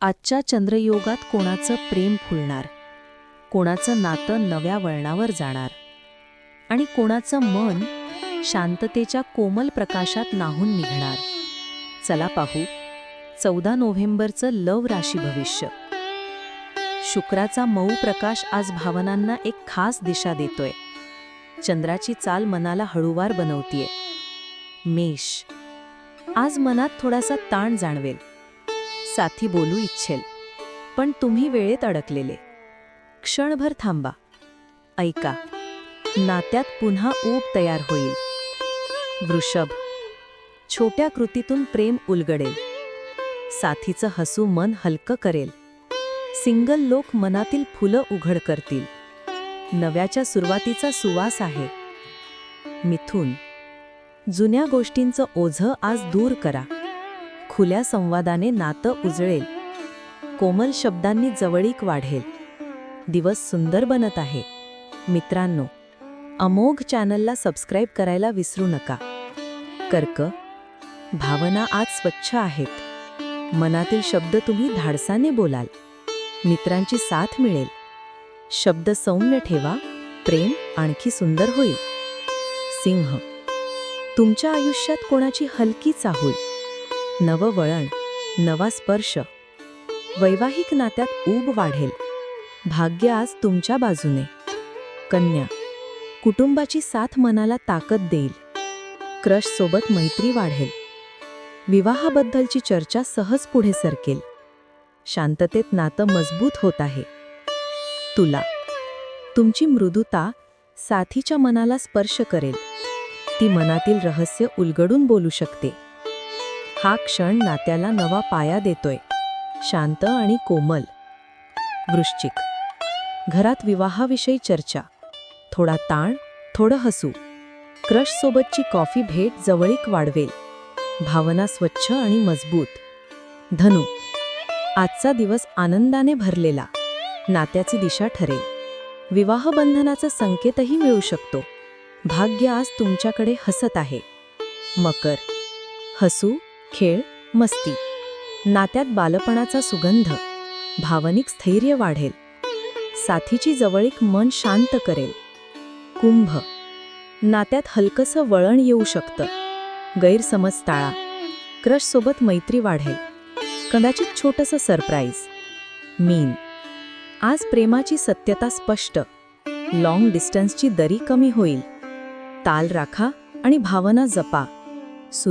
आजच्या चंद्रयोगात कोणाचं प्रेम फुलणार, कोणाचं नातं नव्या वळणावर जाणार आणि कोणाचं मन शांततेच्या कोमल प्रकाशात न्हाऊन निघणार. चला पाहू 14 नोव्हेंबरचं लव राशी भविष्य. शुक्राचा मऊ प्रकाश आज भावनांना एक खास दिशा देतोय. चंद्राची चाल मनाला हळूवार बनवतीये. मेष, आज मनात थोडासा ताण जाणवेल. साथी बोलू इच्छेल, पण तुम्ही वेळेत अडकलेले. क्षणभर थांबा, ऐका, नात्यात पुन्हा ऊब तयार होईल. वृषभ, छोट्या कृतीतून प्रेम उलगडेल. साथीचं हसू मन हलकं करेल. सिंगल लोक मनातील फुलं उघड करतील. नव्याच्या सुरुवातीचा सुवास आहे. मिथुन, जुन्या गोष्टींचं ओझं आज दूर करा. खुल्या संवादाने नातं उजळेल. कोमल शब्दांनी जवळीक वाढेल. दिवस सुंदर बनत आहे. मित्रांनो, अमोघ चॅनलला सबस्क्राईब करायला विसरू नका. कर्क, भावना आज स्वच्छ आहेत. मनातील शब्द तुम्ही धाडसाने बोलाल. मित्रांची साथ मिळेल. शब्द सौम्य ठेवा, प्रेम आणखी सुंदर होईल. सिंह, तुमच्या आयुष्यात कोणाची हलकी चाहूल. नवं वळण, नवा स्पर्श. वैवाहिक नात्यात ऊब वाढेल. भाग्य आज तुमच्या बाजूने. कन्या, कुटुंबाची साथ मनाला ताकद देईल. क्रश सोबत मैत्री वाढेल. विवाहाबद्दलची चर्चा सहज पुढे सरकेल. शांततेत नातं मजबूत होत आहे. तुला, तुमची मृदुता साथीच्या मनाला स्पर्श करेल. ती मनातील रहस्य उलगडून बोलू शकते. हा क्षण नात्याला नवा पाया देतोय, शांत आणि कोमल. वृश्चिक, घरात विवाहाविषयी चर्चा. थोडा ताण, थोडं हसू. क्रश सोबतची कॉफी भेट जवळीक वाढवेल. भावना स्वच्छ आणि मजबूत. धनु, आजचा दिवस आनंदाने भरलेला. नात्याची दिशा ठरेल. विवाहबंधनाचा संकेतही मिळू शकतो. भाग्य आज तुमच्याकडे हसत आहे. मकर, हसू, खेळ, मस्ती. नात्यात बालपणाचा सुगंध. भावनिक स्थैर्य वाढेल. साथीची जवळीक मन शांत करेल. कुंभ, नात्यात हलकसं वळण येऊ शकतं. गैरसमज टाळा. क्रश सोबत मैत्री वाढेल. कदाचित छोटंसं सरप्राईज. मीन, आज प्रेमाची सत्यता स्पष्ट. लॉंग डिस्टन्सची दरी कमी होईल. ताल राखा आणि भावना जपा.